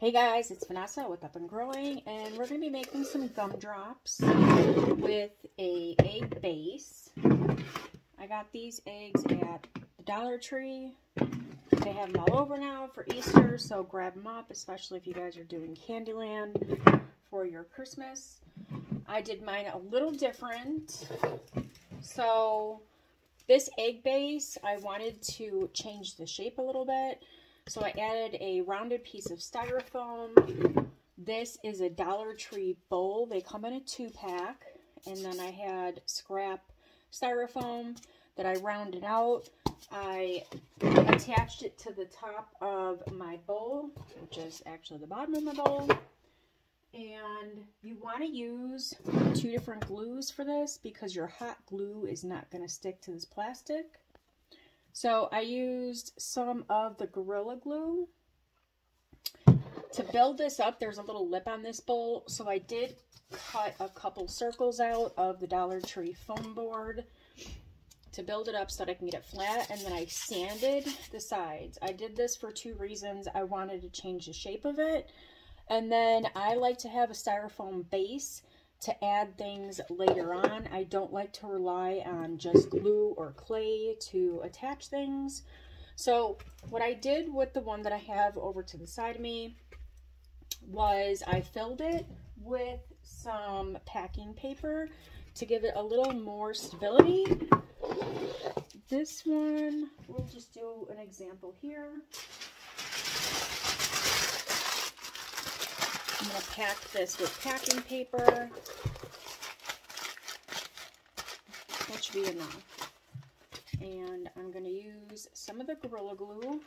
Hey guys, it's Vanessa with Up and Growing, and we're going to be making some gumdrops with a egg base. I got these eggs at the Dollar Tree. They have them all over now for Easter, so grab them up, especially if you guys are doing Candyland for your Christmas. I did mine a little different. So this egg base, I wanted to change the shape a little bit. So I added a rounded piece of styrofoam. This is a Dollar Tree bowl. They come in a 2-pack. And then I had scrap styrofoam that I rounded out. I attached it to the top of my bowl, which is actually the bottom of my bowl. And you want to use 2 different glues for this because your hot glue is not going to stick to this plastic. So I used some of the Gorilla Glue. To build this up, there's a little lip on this bowl, so I did cut a couple circles out of the Dollar Tree foam board to build it up so that I can get it flat, and then I sanded the sides. I did this for 2 reasons. I wanted to change the shape of it, and then I like to have a styrofoam base to add things later on. I don't like to rely on just glue or clay to attach things. So what I did with the one that I have over to the side of me was I filled it with some packing paper to give it a little more stability. This one, we'll just do an example here. I'm going to pack this with packing paper. That should be enough. And I'm going to use some of the Gorilla Glue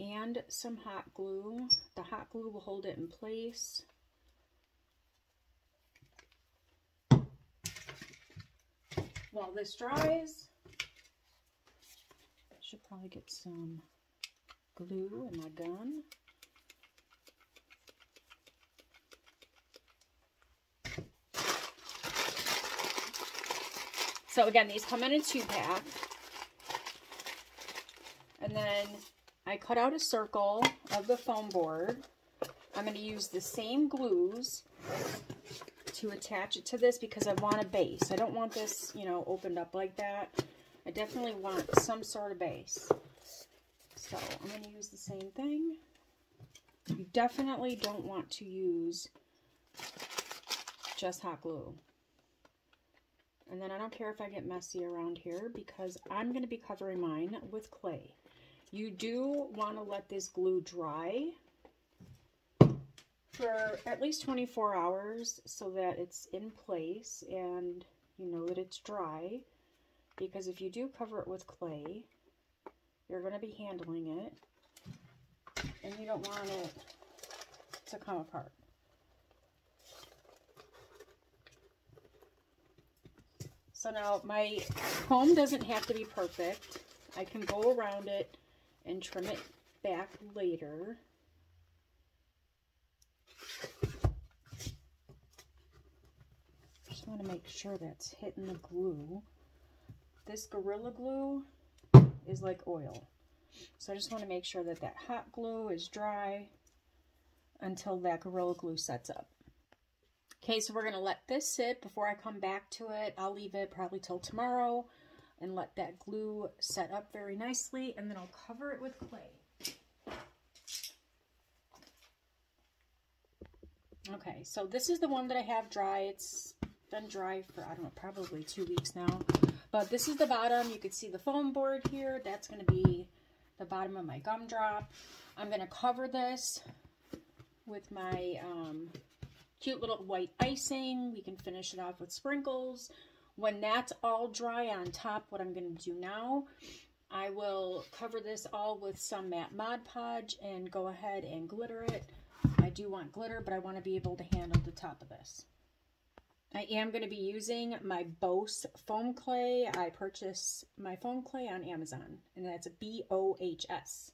and some hot glue. The hot glue will hold it in place. While this dries, I should probably get some glue in my gun. So again, these come in a 2-pack. And then I cut out a circle of the foam board. I'm going to use the same glues to attach it to this because I want a base. I don't want this, you know, opened up like that. I definitely want some sort of base. So I'm going to use the same thing. You definitely don't want to use just hot glue. And then I don't care if I get messy around here because I'm going to be covering mine with clay. You do want to let this glue dry for at least 24 hours so that it's in place and you know that it's dry. Because if you do cover it with clay, you're going to be handling it and you don't want it to come apart. So now my comb doesn't have to be perfect. I can go around it and trim it back later. Just want to make sure that's hitting the glue. This Gorilla Glue is like oil. So I just want to make sure that that hot glue is dry until that Gorilla Glue sets up. Okay, so we're going to let this sit before I come back to it. I'll leave it probably till tomorrow and let that glue set up very nicely, and then I'll cover it with clay. Okay, so this is the one that I have dry. It's been dry for, I don't know, probably 2 weeks now. But this is the bottom. You can see the foam board here. That's going to be the bottom of my gumdrop. I'm going to cover this with my cute little white icing. We can finish it off with sprinkles. When that's all dry on top, what I'm going to do now, I will cover this all with some matte Mod Podge and go ahead and glitter it. I do want glitter, but I want to be able to handle the top of this. I am going to be using my Bohs foam clay. I purchased my foam clay on Amazon, and that's a B-O-H-S.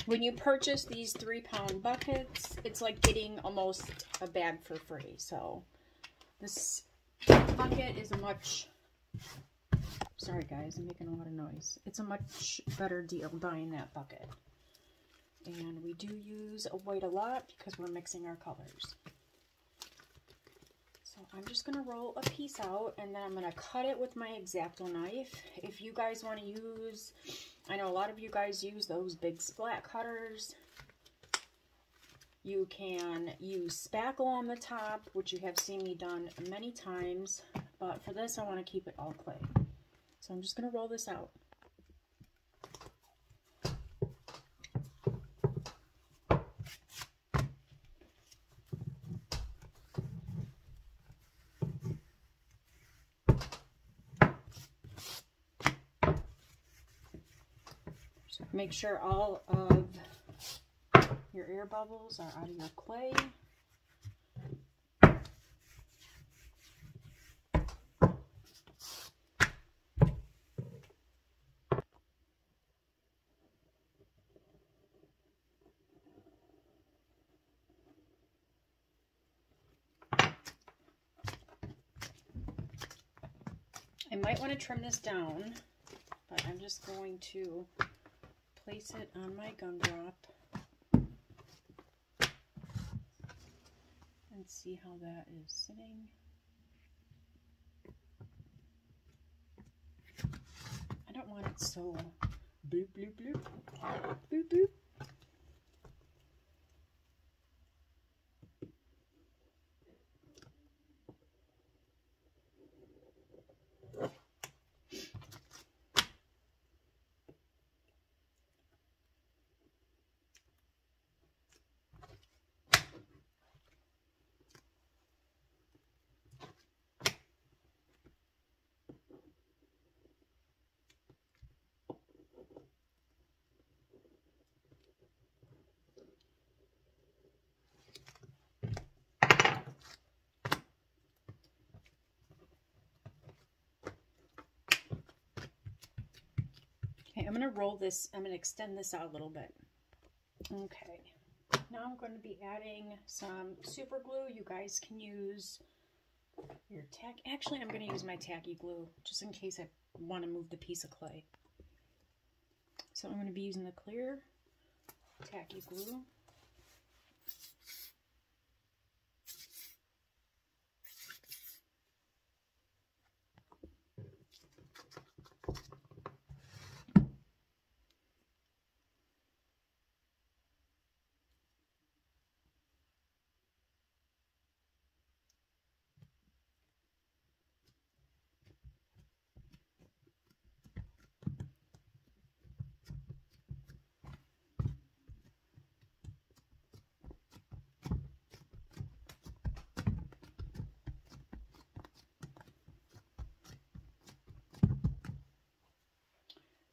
When you purchase these 3-pound buckets, it's like getting almost a bag for free. So this bucket is a much, sorry guys, I'm making a lot of noise. It's a much better deal buying that bucket. And we do use white a lot because we're mixing our colors. So I'm just going to roll a piece out, and then I'm going to cut it with my X-Acto knife. If you guys want to use, I know a lot of you guys use those big splat cutters. You can use spackle on the top, which you have seen me done many times, but for this I want to keep it all clay. So I'm just going to roll this out. Make sure all of your air bubbles are out of your clay. I might want to trim this down, but I'm just going to place it on my gumdrop and see how that is sitting. I don't want it so bloop, bloop, bloop, bloop, bloop. Okay, I'm going to roll this, I'm going to extend this out a little bit. Okay, now I'm going to be adding some super glue. You guys can use your tack. Actually, I'm going to use my tacky glue just in case I want to move the piece of clay. So I'm going to be using the clear tacky glue.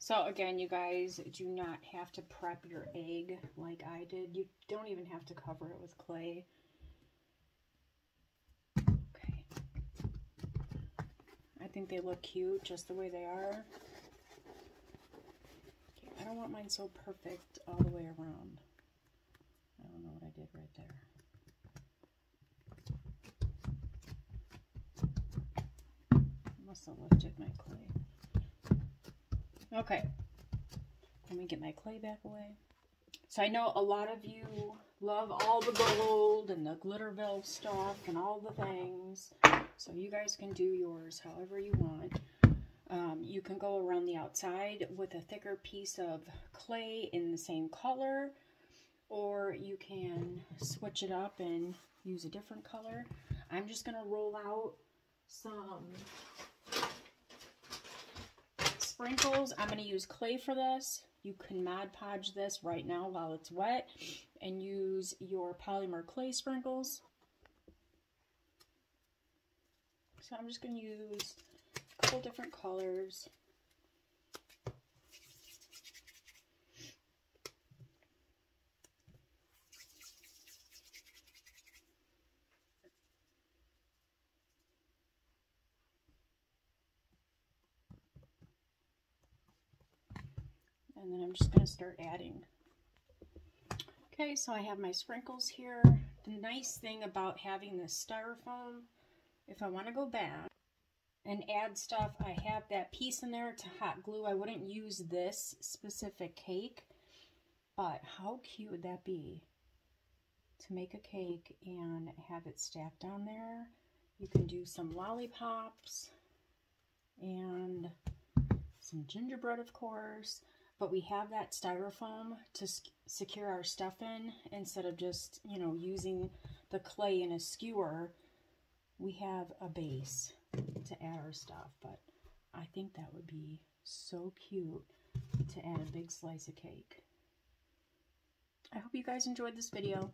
So again, you guys do not have to prep your egg like I did. You don't even have to cover it with clay. Okay. I think they look cute just the way they are. Okay, I don't want mine so perfect all the way around. I don't know what I did right there. I must have lifted my clay. Okay, let me get my clay back away. So I know a lot of you love all the gold and the Glitterville stuff and all the things. So you guys can do yours however you want. You can go around the outside with a thicker piece of clay in the same color, or you can switch it up and use a different color. I'm just going to roll out some sprinkles. I'm going to use clay for this. You can Mod Podge this right now while it's wet and use your polymer clay sprinkles. So I'm just going to use a couple different colors. And then I'm just going to start adding. Okay, so I have my sprinkles here. The nice thing about having this styrofoam, if I want to go back and add stuff, I have that piece in there to hot glue. I wouldn't use this specific cake, But how cute would that be to make a cake and have it stacked on there? You can do some lollipops and some gingerbread, of course, but we have that styrofoam to secure our stuff in instead of just, you know, using the clay in a skewer. We have a base to add our stuff, but I think that would be so cute to add a big slice of cake. I hope you guys enjoyed this video.